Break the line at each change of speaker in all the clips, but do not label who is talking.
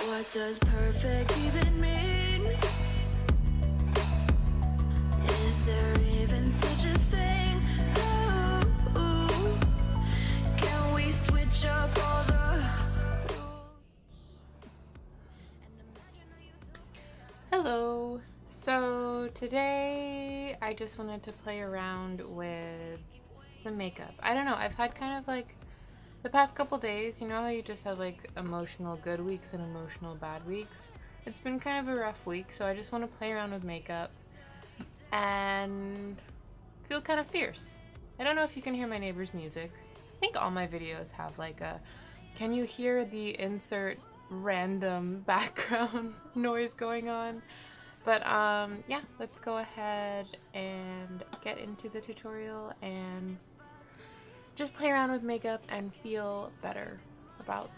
What does perfect even mean? Is there even such a thing? Ooh, can we switch up all the
Hello! So today I just wanted to play around with some makeup. I don't know, I've had kind of like the past couple days, you know how you just have like emotional good weeks and emotional bad weeks? It's been kind of a rough week, so I just want to play around with makeup and feel kind of fierce. I don't know if you can hear my neighbor's music. I think all my videos have like a, can you hear the insert random background noise going on? But yeah, let's go ahead and get into the tutorial and just play around with makeup and feel better about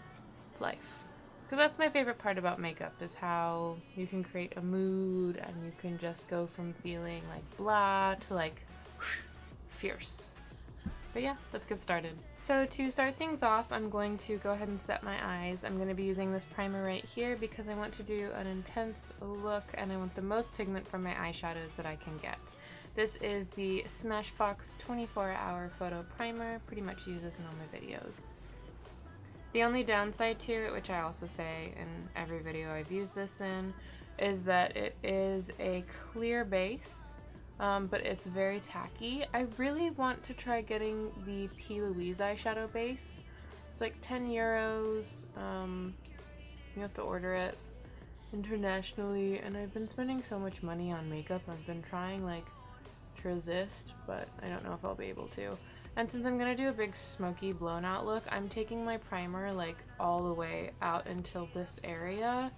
life. Because that's my favorite part about makeup, is how you can create a mood and you can just go from feeling like blah to like whoosh, fierce. But yeah, let's get started. So to start things off, I'm going to go ahead and set my eyes. I'm going to be using this primer right here because I want to do an intense look and I want the most pigment from my eyeshadows that I can get. This is the Smashbox 24-Hour Photo Primer. Pretty much use this in all my videos. The only downside to it, which I also say in every video I've used this in, is that it is a clear base. But it's very tacky. I really want to try getting the P. Louise eyeshadow base. It's like 10 euros. You have to order it internationally, and I've been spending so much money on makeup. I've been trying like to resist, but I don't know if I'll be able to. And since I'm gonna do a big smoky blown out look, I'm taking my primer like all the way out until this area,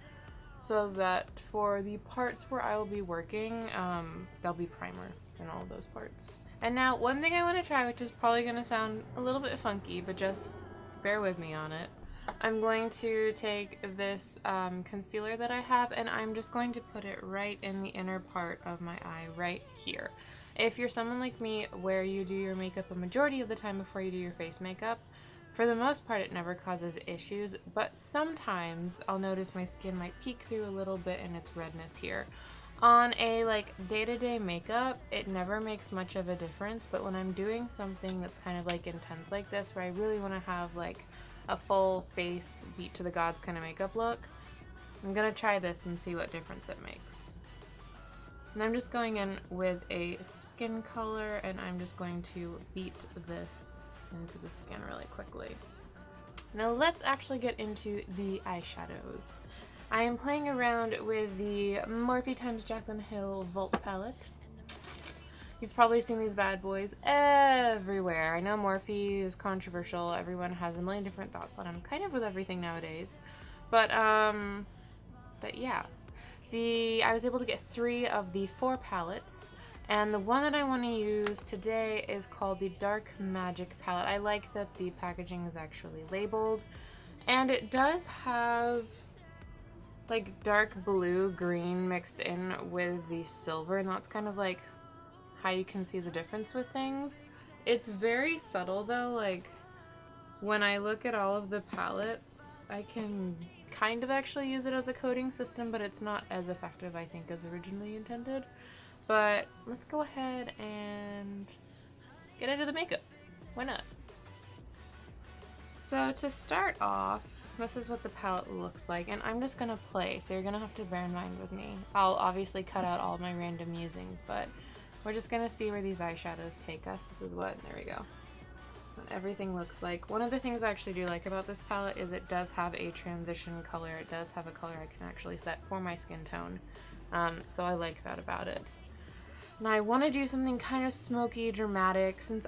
so that for the parts where I will be working, there'll be primer in all of those parts. And now, one thing I want to try, which is probably going to sound a little bit funky, but just bear with me on it. I'm going to take this concealer that I have, and I'm just going to put it right in the inner part of my eye, right here. If you're someone like me, where you do your makeup a majority of the time before you do your face makeup, for the most part, it never causes issues, but sometimes I'll notice my skin might peek through a little bit in its redness here. On a like day-to-day makeup, it never makes much of a difference, but when I'm doing something that's kind of like intense like this, where I really want to have like a full face beat to the gods kind of makeup look, I'm gonna try this and see what difference it makes. And I'm just going in with a skin color, and I'm just going to beat this into the skin really quickly. Now let's actually get into the eyeshadows. I am playing around with the Morphe x Jaclyn Hill Volt palette. You've probably seen these bad boys everywhere. I know Morphe is controversial. Everyone has a million different thoughts on them, kind of with everything nowadays. But yeah. I was able to get 3 of the 4 palettes. And the one that I want to use today is called the Dark Magic palette. I like that the packaging is actually labeled, and it does have like dark blue green mixed in with the silver, and that's kind of like how you can see the difference with things. It's very subtle though, like when I look at all of the palettes, I can kind of actually use it as a coating system, but it's not as effective, I think, as originally intended. But let's go ahead and get into the makeup. Why not? So to start off, this is what the palette looks like, and I'm just gonna play, so you're gonna have to bear in mind with me. I'll obviously cut out all my random musings, but we're just gonna see where these eyeshadows take us. This is what, there we go, what everything looks like. One of the things I actually do like about this palette is it does have a transition color. It does have a color I can actually set for my skin tone, so I like that about it. And I want to do something kind of smoky, dramatic, since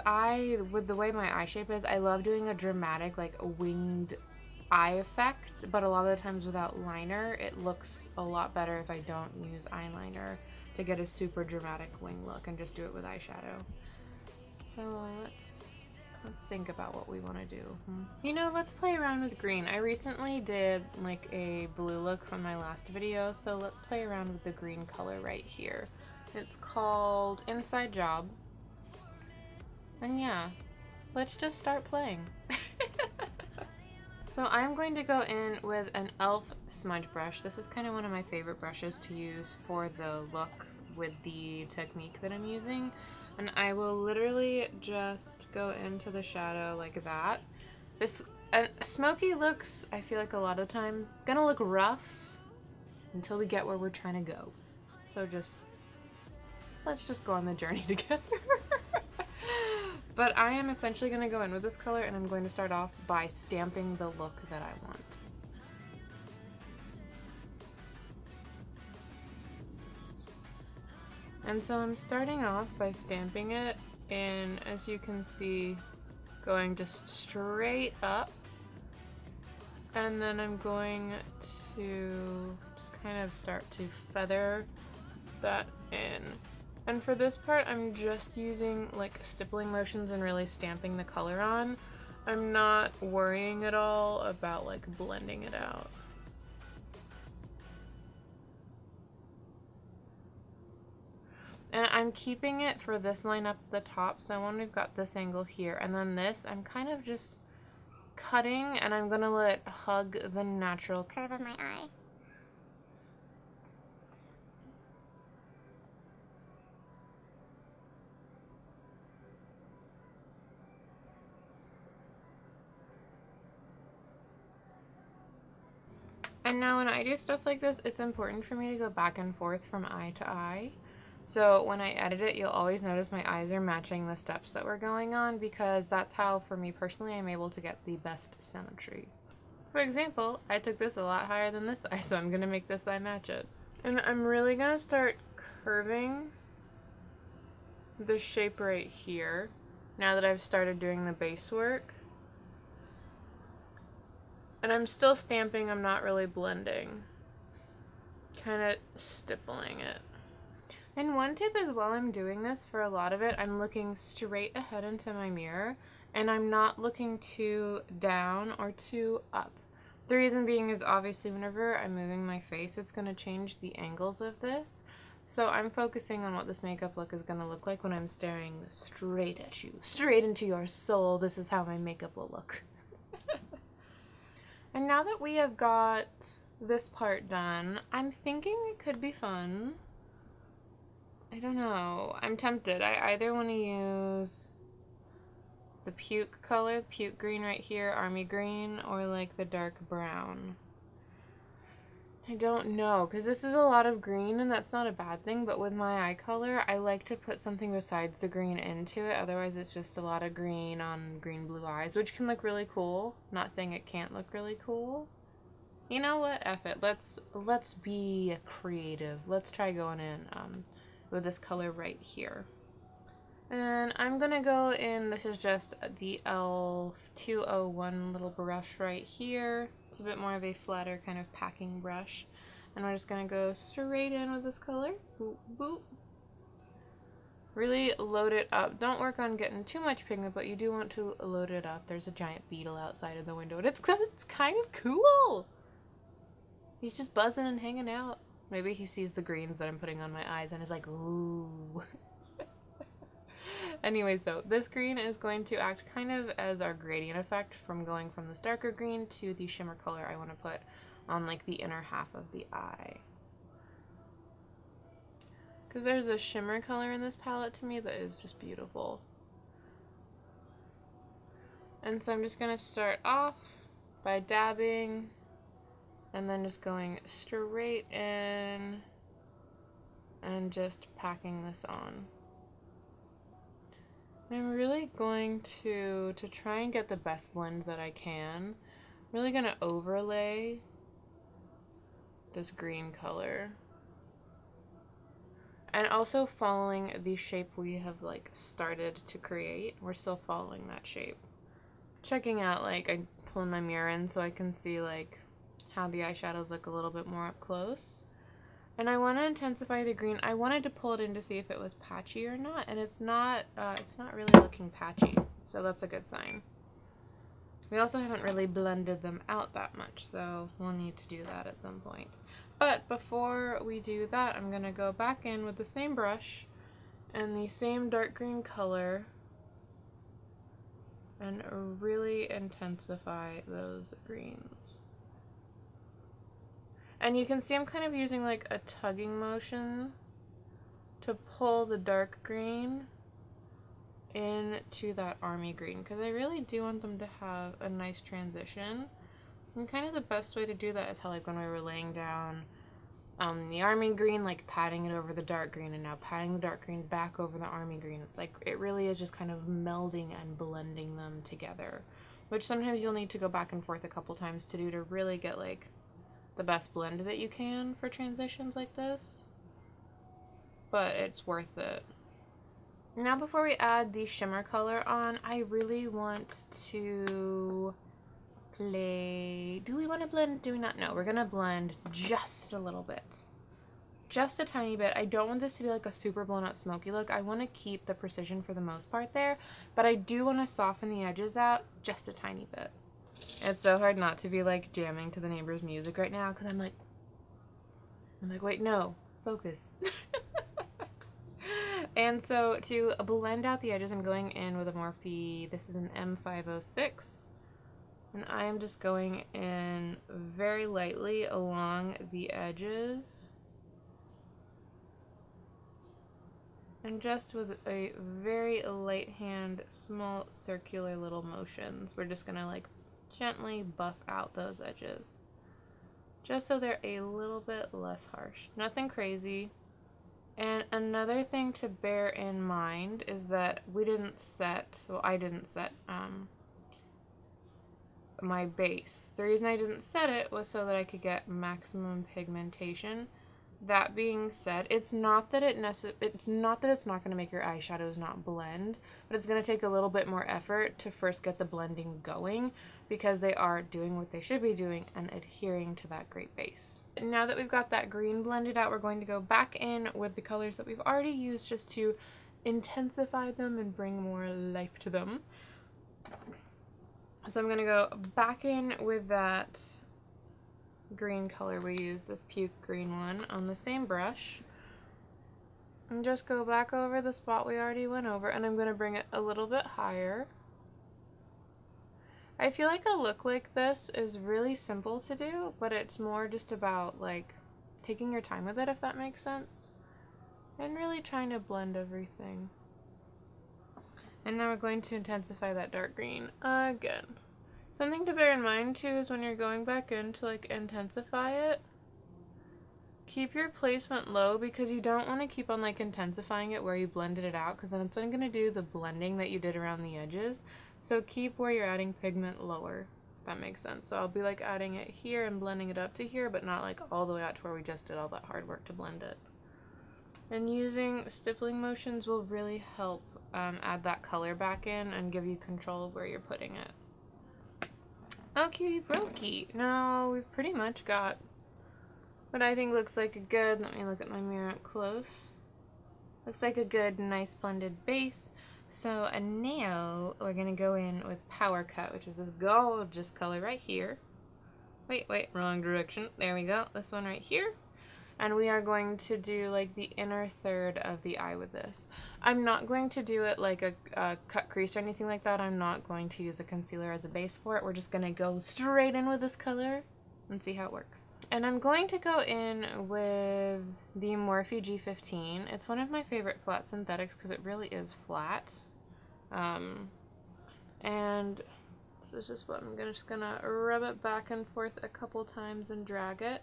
with the way my eye shape is, I love doing a dramatic, like a winged eye effect, but a lot of the times without liner, it looks a lot better if I don't use eyeliner to get a super dramatic wing look and just do it with eyeshadow. So let's think about what we want to do. You know, let's play around with green. I recently did like a blue look from my last video, so let's play around with the green color right here. It's called Inside Job. And yeah, let's just start playing. So I'm going to go in with an e.l.f. smudge brush. This is kind of one of my favorite brushes to use for the look with the technique that I'm using. And I will literally just go into the shadow like that. This smoky looks, I feel like a lot of times, it's gonna look rough until we get where we're trying to go. So let's just go on the journey together. But I am essentially going to go in with this color, and I'm going to start off by stamping the look that I want. And so I'm starting off by stamping it in, as you can see, going just straight up. And then I'm going to just kind of start to feather that in. And for this part, I'm just using like stippling motions and really stamping the color on. I'm not worrying at all about like blending it out. And I'm keeping it for this line up the top, so when we've got this angle here, and then this, I'm kind of just cutting, and I'm gonna let it hug the natural curve of my eye. And now when I do stuff like this, it's important for me to go back and forth from eye to eye. So when I edit it, you'll always notice my eyes are matching the steps that we're going on, because that's how, for me personally, I'm able to get the best symmetry. For example, I took this a lot higher than this eye, so I'm going to make this eye match it. And I'm really going to start curving the shape right here, now that I've started doing the base work. And I'm still stamping, I'm not really blending. Kind of stippling it. And one tip is, while I'm doing this, for a lot of it, I'm looking straight ahead into my mirror, and I'm not looking too down or too up. The reason being is, obviously, whenever I'm moving my face, it's going to change the angles of this. So I'm focusing on what this makeup look is going to look like when I'm staring straight at you, straight into your soul. This is how my makeup will look. And now that we have got this part done, I'm thinking it could be fun. I don't know. I'm tempted. I either want to use the puke color, puke green right here, army green, or like the dark brown. I don't know, because this is a lot of green, and that's not a bad thing, but with my eye color, I like to put something besides the green into it. Otherwise, it's just a lot of green on green-blue eyes, which can look really cool. Not saying it can't look really cool. You know what? F it. Let's be creative. Let's try going in with this color right here. And I'm gonna go in, this is just the e.l.f. 201 little brush right here. It's a bit more of a flatter kind of packing brush. And we're just gonna go straight in with this color. Boop, boop. Really load it up. Don't work on getting too much pigment, but you do want to load it up. There's a giant beetle outside of the window, and it's kind of cool. He's just buzzing and hanging out. Maybe he sees the greens that I'm putting on my eyes and is like, ooh. Anyway, so this green is going to act kind of as our gradient effect from going from this darker green to the shimmer color I want to put on like the inner half of the eye. Because there's a shimmer color in this palette to me that is just beautiful. And so I'm just going to start off by dabbing and then just going straight in and just packing this on. I'm really going to try and get the best blend that I can, I'm really going to overlay this green color. And also following the shape we have like started to create. We're still following that shape. Checking out, like, I pull my mirror in so I can see like how the eyeshadows look a little bit more up close. And I want to intensify the green. I wanted to pull it in to see if it was patchy or not, and it's not really looking patchy, so that's a good sign. We also haven't really blended them out that much, so we'll need to do that at some point. But before we do that, I'm going to go back in with the same brush and the same dark green color and really intensify those greens. And you can see I'm kind of using like a tugging motion to pull the dark green into that army green, because I really do want them to have a nice transition. And kind of the best way to do that is how, like, when we were laying down the army green, like patting it over the dark green, and now patting the dark green back over the army green. It's like, it really is just kind of melding and blending them together, which sometimes you'll need to go back and forth a couple times to do to really get like the best blend that you can for transitions like this. But it's worth it. Now before we add the shimmer color on, I really want to play... Do we want to blend? Do we not? No, we're going to blend just a little bit. Just a tiny bit. I don't want this to be like a super blown out smoky look. I want to keep the precision for the most part there, but I do want to soften the edges out just a tiny bit. It's so hard not to be like jamming to the neighbor's music right now, because I'm like, wait, no, focus. And so to blend out the edges, I'm going in with a Morphe, this is an M506, and I am just going in very lightly along the edges, and just with a very light hand, small circular little motions, we're just gonna like gently buff out those edges, just so they're a little bit less harsh. Nothing crazy. And another thing to bear in mind is that we didn't set, well, I didn't set my base. The reason I didn't set it was so that I could get maximum pigmentation. That being said, it's not that it's not going to make your eyeshadows not blend, but it's going to take a little bit more effort to first get the blending going, because they are doing what they should be doing and adhering to that great base. Now that we've got that green blended out, we're going to go back in with the colors that we've already used just to intensify them and bring more life to them. So I'm going to go back in with that green color we used, this puke green one, on the same brush, and just go back over the spot we already went over, and I'm going to bring it a little bit higher. I feel like a look like this is really simple to do, but it's more just about like taking your time with it, if that makes sense, and really trying to blend everything. And now we're going to intensify that dark green again. Something to bear in mind too is when you're going back in to like intensify it, keep your placement low, because you don't want to keep on like intensifying it where you blended it out, because then it's not going to do the blending that you did around the edges. So keep where you're adding pigment lower, if that makes sense. So I'll be like adding it here and blending it up to here, but not like all the way out to where we just did all that hard work to blend it. And using stippling motions will really help add that color back in and give you control of where you're putting it. Okie brokey. Now we've pretty much got what I think looks like a good, let me look at my mirror up close. Looks like a good, nice blended base. So now we're going to go in with Power Cut, which is this gorgeous color right here. Wait, wrong direction. There we go. This one right here. And we are going to do like the inner third of the eye with this. I'm not going to do it like a cut crease or anything like that. I'm not going to use a concealer as a base for it. We're just going to go straight in with this color and see how it works. And I'm going to go in with the Morphe G15. It's one of my favorite flat synthetics because it really is flat. And this is just what I'm just gonna rub it back and forth a couple times and drag it.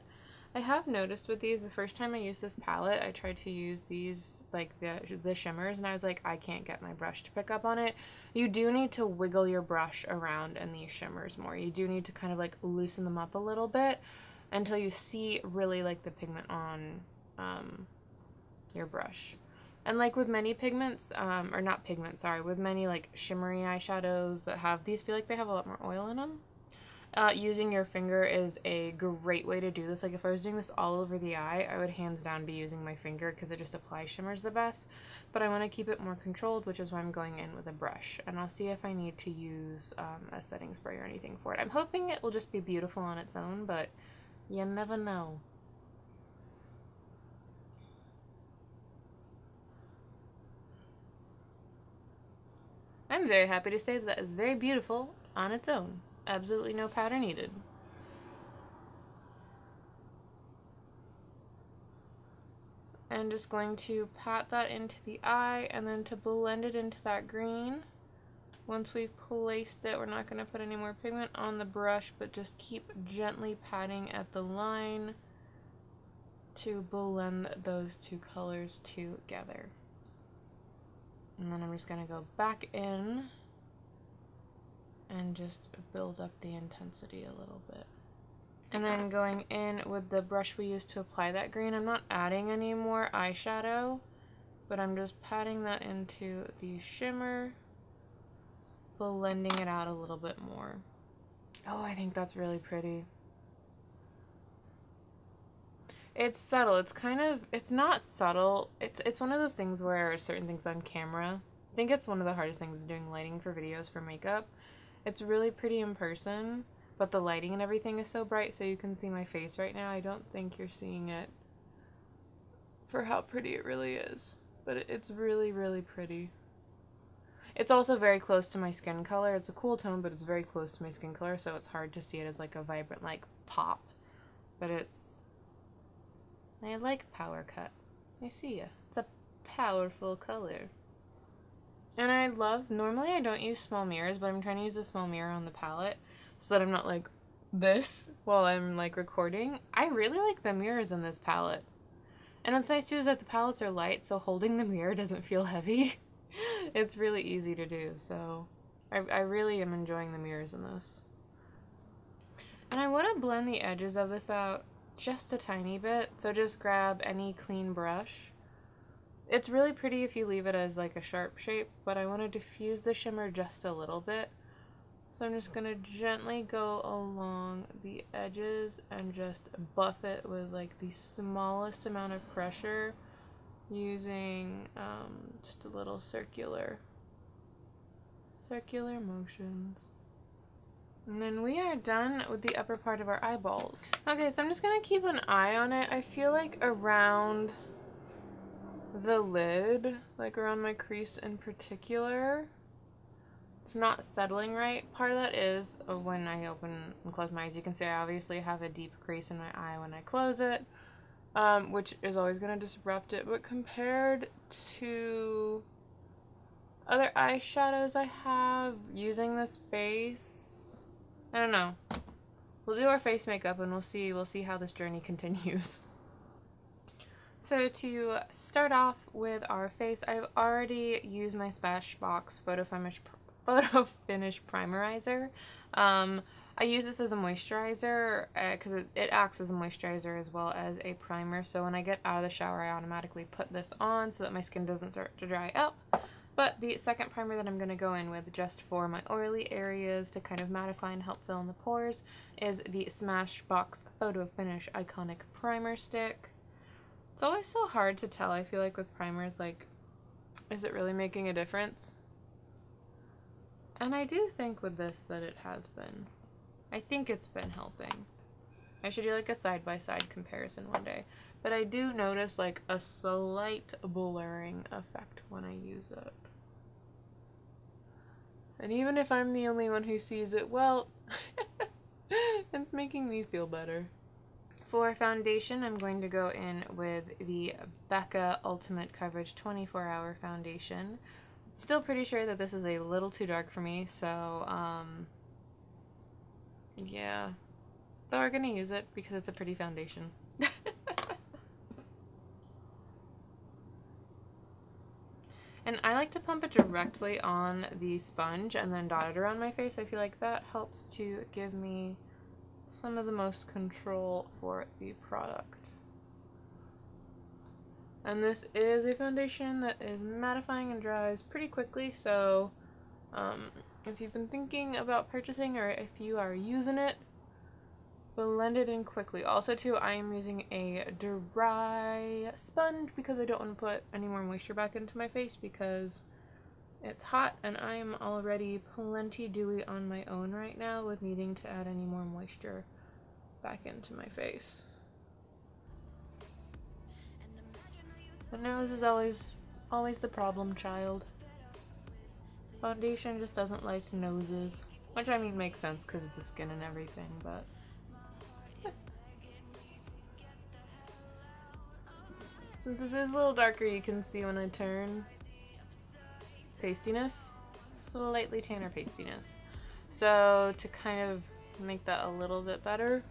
I have noticed with these, the first time I used this palette, I tried to use these, like the shimmers, and I was like, I can't get my brush to pick up on it. You do need to wiggle your brush around in these shimmers more. You do need to kind of like loosen them up a little bit until you see really like the pigment on your brush. And like with many pigments, or not pigments, sorry, with many like shimmery eyeshadows that have, these feel like they have a lot more oil in them. Using your finger is a great way to do this. Like if I was doing this all over the eye, I would hands down be using my finger because it just applies shimmers the best. But I want to keep it more controlled, which is why I'm going in with a brush. And I'll see if I need to use a setting spray or anything for it. I'm hoping it will just be beautiful on its own, but you never know. I'm I'm very happy to say that is very beautiful on its own. Absolutely no powder needed. I'm just going to pat that into the eye and then to blend it into that green. Once we've placed it, we're not going to put any more pigment on the brush, but just keep gently patting at the line to blend those two colors together. And then I'm just going to go back in and just build up the intensity a little bit. And then going in with the brush we used to apply that green, I'm not adding any more eyeshadow, but I'm just patting that into the shimmer, blending it out a little bit more. Oh, I think that's really pretty. It's subtle. It's kind of, it's not subtle. It's one of those things where certain things on camera, I think it's one of the hardest things doing lighting for videos for makeup. It's really pretty in person, but the lighting and everything is so bright so you can see my face right now. I don't think you're seeing it for how pretty it really is, but it's really, really pretty. It's also very close to my skin color. It's a cool tone, but it's very close to my skin color, so it's hard to see it as like a vibrant like pop, but it's, I like Power Cut. I see ya. It's a powerful color. And I love, normally I don't use small mirrors, but I'm trying to use a small mirror on the palette so that I'm not like this while I'm like recording. I really like the mirrors in this palette. And what's nice too is that the palettes are light, so holding the mirror doesn't feel heavy. It's really easy to do, so I really am enjoying the mirrors in this. And I want to blend the edges of this out just a tiny bit, so just grab any clean brush. It's really pretty if you leave it as like a sharp shape, but I want to diffuse the shimmer just a little bit. So I'm just going to gently go along the edges and just buff it with like the smallest amount of pressure using just a little circular motions. And then we are done with the upper part of our eyeball. Okay, so I'm just going to keep an eye on it. I feel like around the lid, like around my crease in particular, it's not settling right. Part of that is when I open and close my eyes. You can see I obviously have a deep crease in my eye when I close it, which is always going to disrupt it. But compared to other eyeshadows I have using this base, I don't know. We'll do our face makeup and we'll see how this journey continues. So to start off with our face, I've already used my Smashbox Photo Finish Primerizer. I use this as a moisturizer because it acts as a moisturizer as well as a primer. So when I get out of the shower, I automatically put this on so that my skin doesn't start to dry up. But the second primer that I'm going to go in with just for my oily areas to kind of mattify and help fill in the pores is the Smashbox Photo Finish Iconic Primer Stick. It's always so hard to tell, I feel like, with primers, like, is it really making a difference? And I do think with this that it has been. I think it's been helping. I should do like a side-by-side comparison one day. But I do notice like a slight blurring effect when I use it. And even if I'm the only one who sees it, well, it's making me feel better. For foundation, I'm going to go in with the Becca Ultimate Coverage 24-Hour Foundation. Still pretty sure that this is a little too dark for me, so, yeah. But we're gonna use it because it's a pretty foundation. And I like to pump it directly on the sponge and then dot it around my face. I feel like that helps to give me some of the most control for the product. And this is a foundation that is mattifying and dries pretty quickly, so if you've been thinking about purchasing or if you are using it, blend it in quickly. Also too, I am using a dry sponge because I don't want to put any more moisture back into my face because it's hot and I am already plenty dewy on my own right now with needing to add any more moisture back into my face. The nose is always the problem child. Foundation just doesn't like noses. Which, I mean, makes sense because of the skin and everything, but... Since this is a little darker, you can see when I turn pastiness, slightly tanner pastiness. So to kind of make that a little bit better,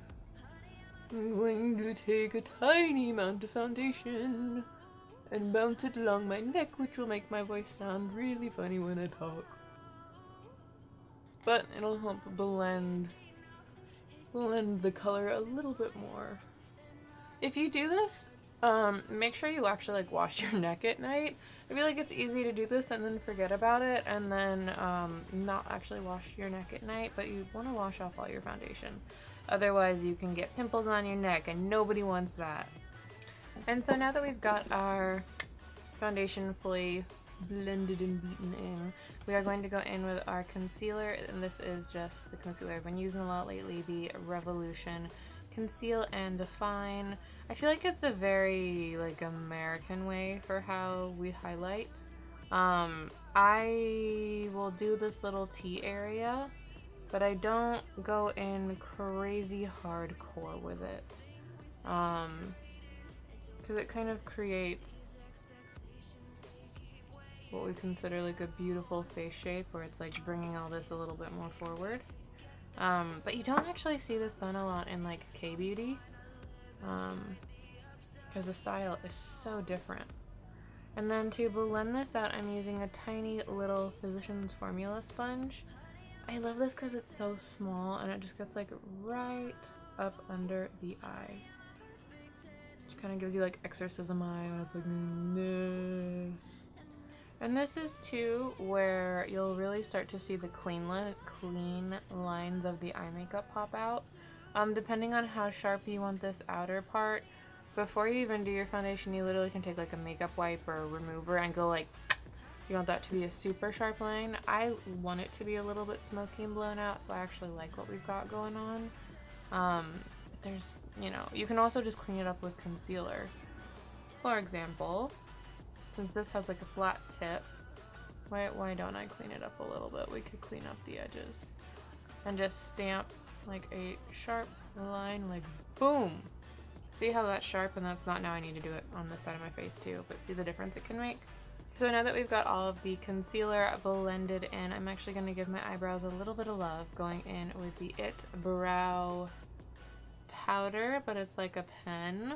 I'm going to take a tiny amount of foundation and bounce it along my neck, which will make my voice sound really funny when I talk. But it'll help blend the color a little bit more. If you do this, make sure you actually like wash your neck at night. I feel like it's easy to do this and then forget about it and then not actually wash your neck at night, but you want to wash off all your foundation. Otherwise you can get pimples on your neck and nobody wants that. And so now that we've got our foundation fully blended and beaten in, we are going to go in with our concealer, and this is just the concealer I've been using a lot lately, the Revolution Conceal and Define. I feel like it's a very like American way for how we highlight. I will do this little T area, but I don't go in crazy hardcore with it, because it kind of creates what we consider like a beautiful face shape where it's like bringing all this a little bit more forward. But you don't actually see this done a lot in like K-beauty, because the style is so different. And then to blend this out, I'm using a tiny little Physicians Formula sponge. I love this because it's so small and it just gets like right up under the eye. Which kind of gives you like exorcism eye when it's like, no. And this is too where you'll really start to see the clean lines of the eye makeup pop out. Depending on how sharp you want this outer part, before you even do your foundation, you literally can take like a makeup wipe or a remover and go like, you want that to be a super sharp line. I want it to be a little bit smoky and blown out, so I actually like what we've got going on. There's, you know, you can also just clean it up with concealer. For example, since this has like a flat tip, why don't I clean it up a little bit? We could clean up the edges and just stamp like a sharp line, like boom. See how that's sharp and that's not? Now I need to do it on this side of my face too, but see the difference it can make? So now that we've got all of the concealer blended in, I'm actually going to give my eyebrows a little bit of love, going in with the It Brow powder, but it's like a pen.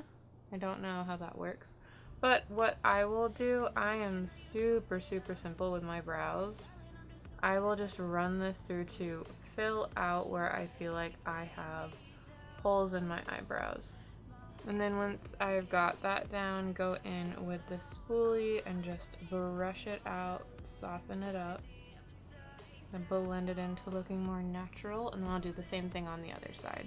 I don't know how that works. But what I will do, I am super simple with my brows. I will just run this through to fill out where I feel like I have holes in my eyebrows. And then once I've got that down, go in with the spoolie and just brush it out, soften it up, and blend it into looking more natural, and then I'll do the same thing on the other side.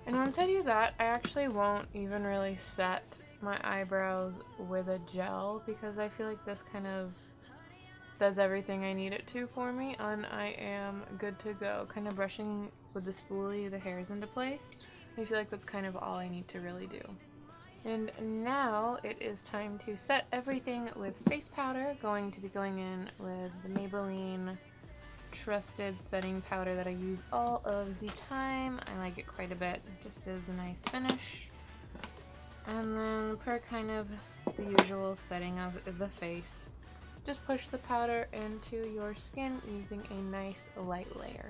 And once I do that, I actually won't even really set my eyebrows with a gel, because I feel like this kind of does everything I need it to for me, and I am good to go. Kind of brushing with the spoolie the hairs into place. I feel like that's kind of all I need to really do. And now it is time to set everything with face powder. Going to be going in with the Maybelline Trusted Setting Powder that I use all of the time. I like it quite a bit. It just is a nice finish. And then per kind of the usual setting of the face, just push the powder into your skin using a nice light layer.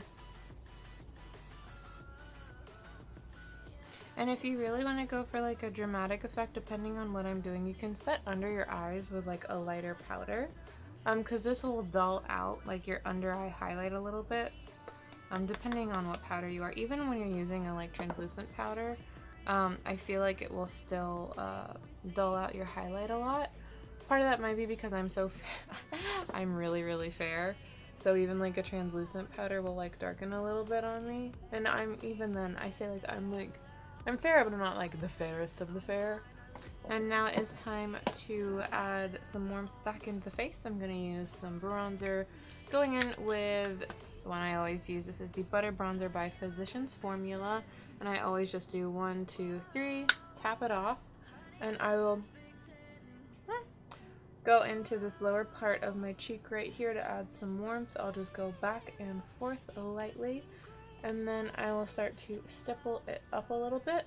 And if you really want to go for like a dramatic effect, depending on what I'm doing, you can set under your eyes with like a lighter powder, because this will dull out like your under eye highlight a little bit, depending on what powder you are. Even when you're using a like translucent powder, I feel like it will still dull out your highlight a lot. Part of that might be because I'm so I'm really fair, so even like a translucent powder will like darken a little bit on me. And even then I say like I'm fair, but I'm not like the fairest of the fair. And now it's time to add some warmth back into the face. I'm going to use some bronzer, going in with the one I always use. This is the Butter Bronzer by Physicians Formula, and I always just do 1, 2, 3, tap it off, and I will go into this lower part of my cheek right here to add some warmth. I'll just go back and forth lightly, and then I will start to stipple it up a little bit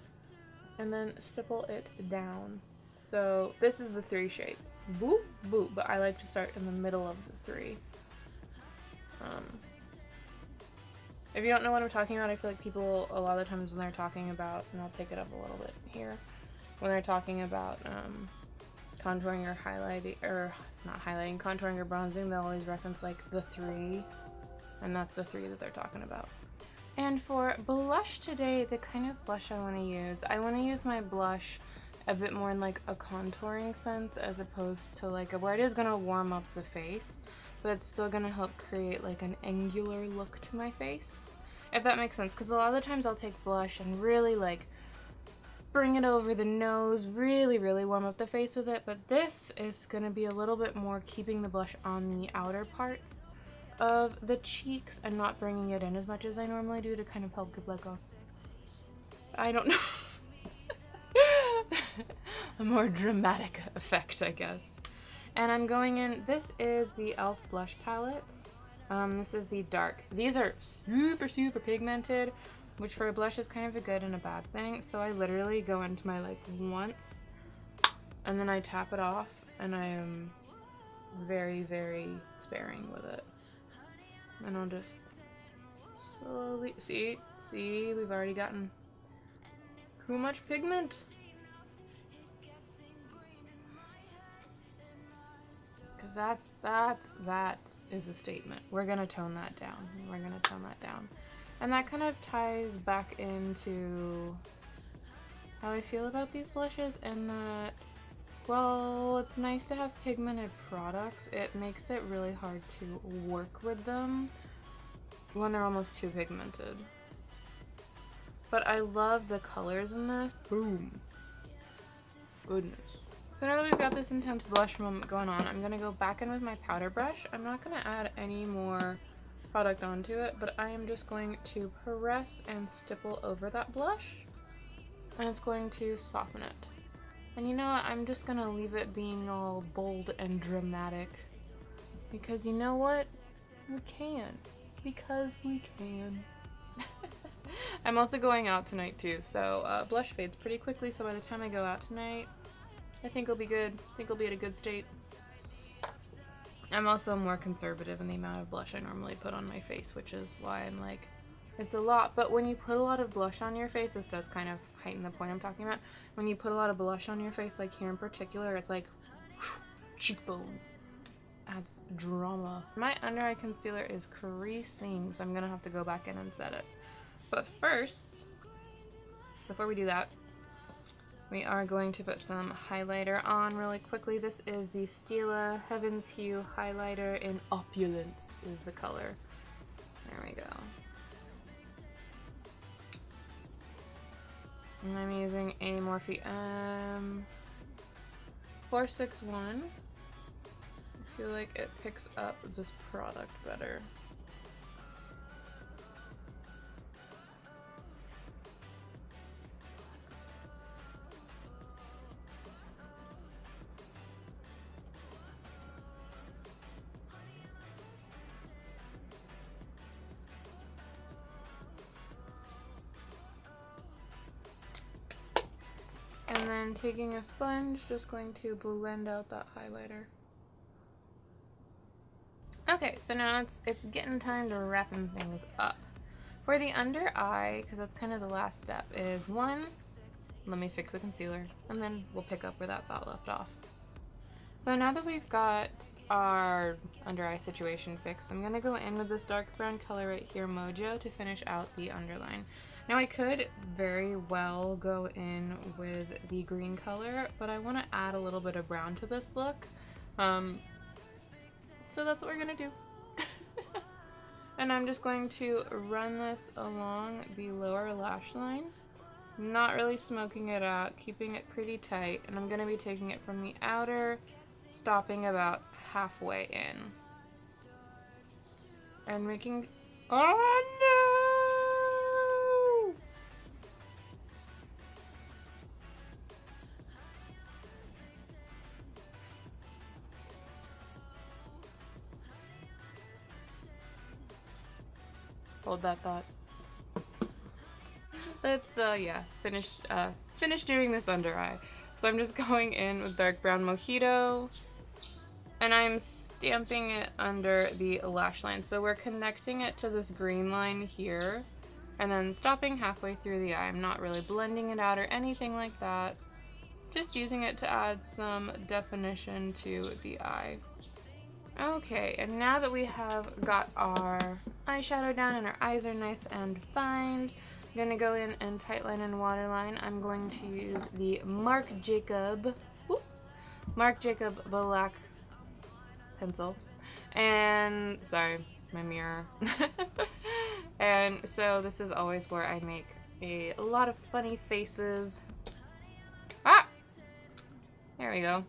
and then stipple it down. So this is the 3 shape. Boop, boop, but I like to start in the middle of the 3. If you don't know what I'm talking about, I feel like people, a lot of times when they're talking about, and I'll take it up a little bit here, when they're talking about contouring or highlighting, or not highlighting, contouring or bronzing, they'll always reference like the 3, and that's the 3 that they're talking about. And for blush today, the kind of blush I want to use my blush a bit more in like a contouring sense, as opposed to like where it is going to warm up the face, but it's still going to help create like an angular look to my face, if that makes sense. Because a lot of the times I'll take blush and really like bring it over the nose, really warm up the face with it, but this is going to be a little bit more keeping the blush on the outer parts of the cheeks and not bringing it in as much as I normally do, to kind of help give like I don't know, a more dramatic effect, I guess. And I'm going in, this is the e.l.f. blush palette. This is the dark. These are super pigmented, which for a blush is kind of a good and a bad thing. So I literally go into my like once, and then I tap it off, and I am very sparing with it. And I'll just slowly, see, we've already gotten too much pigment. Because that is a statement. We're gonna tone that down. And that kind of ties back into how I feel about these blushes, and that, well, it's nice to have pigmented products. It makes it really hard to work with them when they're almost too pigmented. But I love the colors in this. Boom. Goodness. So now that we've got this intense blush moment going on, I'm going to go back in with my powder brush. I'm not going to add any more product onto it, but I am just going to press and stipple over that blush, and it's going to soften it. And you know what, I'm just going to leave it being all bold and dramatic, because you know what? We can. Because we can. I'm also going out tonight too, so blush fades pretty quickly, so by the time I go out tonight, I think I'll be good. I think I'll be at a good state. I'm also more conservative in the amount of blush I normally put on my face, which is why I'm like, it's a lot. But when you put a lot of blush on your face, this does kind of heighten the point I'm talking about. When you put a lot of blush on your face, like here in particular, it's like cheekbone. Adds drama. My under eye concealer is creasing, so I'm gonna have to go back in and set it. But first, before we do that, we are going to put some highlighter on really quickly. This is the Stila Heaven's Hue highlighter in Opulence is the color. There we go. And I'm using a Morphe M461. I feel like it picks up this product better. And then taking a sponge, just going to blend out that highlighter. Okay, so now it's getting time to wrapping things up. For the under eye, because that's kind of the last step, is one, let me fix the concealer, and then we'll pick up where that thought left off. So now that we've got our under eye situation fixed, I'm going to go in with this dark brown color right here, Mojo, to finish out the underline. Now I could very well go in with the green color, but I want to add a little bit of brown to this look. So that's what we're going to do. And I'm just going to run this along the lower lash line, not really smoking it out, keeping it pretty tight, and I'm going to be taking it from the outer, stopping about halfway in. And making... Oh no! Hold that thought. Let's yeah, finish doing this under eye. So I'm just going in with dark brown mojito, and I'm stamping it under the lash line. So we're connecting it to this green line here, and then stopping halfway through the eye. I'm not really blending it out or anything like that. Just using it to add some definition to the eye. Okay, and now that we have got our eyeshadow down and our eyes are nice and fine, I'm gonna go in and tightline and waterline. I'm going to use the Marc Jacob black pencil. And sorry, my mirror. And so this is always where I make a lot of funny faces. Ah! There we go.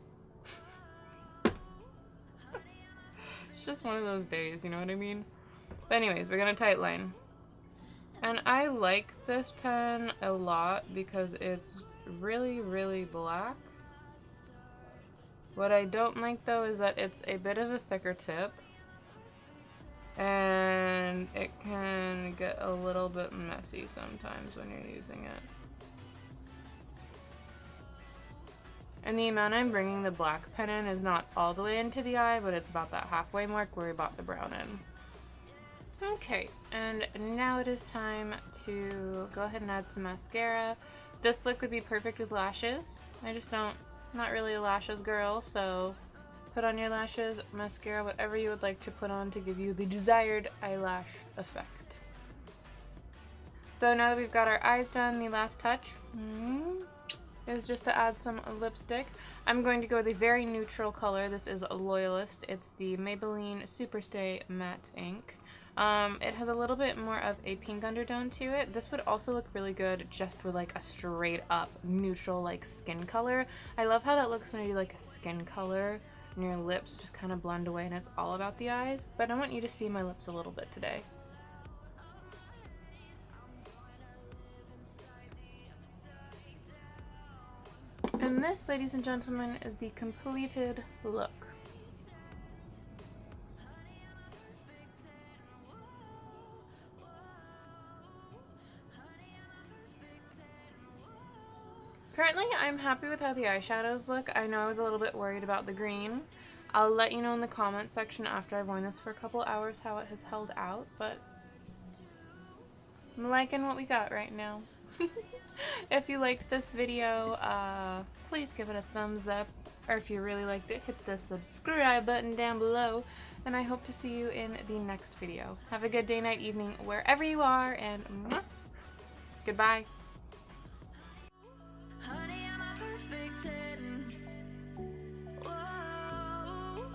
It's just one of those days, you know what I mean? But anyways, we're gonna tightline. And I like this pen a lot because it's really, really black. What I don't like though is that it's a bit of a thicker tip. And it can get a little bit messy sometimes when you're using it. And the amount I'm bringing the black pen in is not all the way into the eye, but it's about that halfway mark where we brought the brown in. Okay, and now it is time to go ahead and add some mascara. This look would be perfect with lashes. I just not really a lashes girl, so put on your lashes, mascara, whatever you would like to put on to give you the desired eyelash effect. So now that we've got our eyes done, the last touch is just to add some lipstick. I'm going to go with a very neutral color. This is Loyalist. It's the Maybelline Superstay Matte Ink. It has a little bit more of a pink undertone to it. This would also look really good just with like a straight up neutral like skin color. I love how that looks when you do like a skin color and your lips just kind of blend away and it's all about the eyes. But I want you to see my lips a little bit today. And this, ladies and gentlemen, is the completed look. Currently, I'm happy with how the eyeshadows look. I know I was a little bit worried about the green. I'll let you know in the comment section after I've worn this for a couple hours how it has held out, but I'm liking what we got right now. If you liked this video, please give it a thumbs up, or if you really liked it, hit the subscribe button down below, and I hope to see you in the next video. Have a good day, night, evening, wherever you are, and goodbye.
Honey, I'm a perfect 10. Whoa.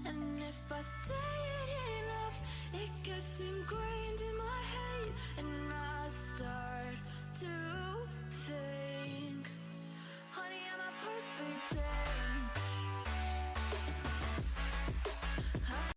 And if I say it enough, it gets ingrained in my head, and I start to think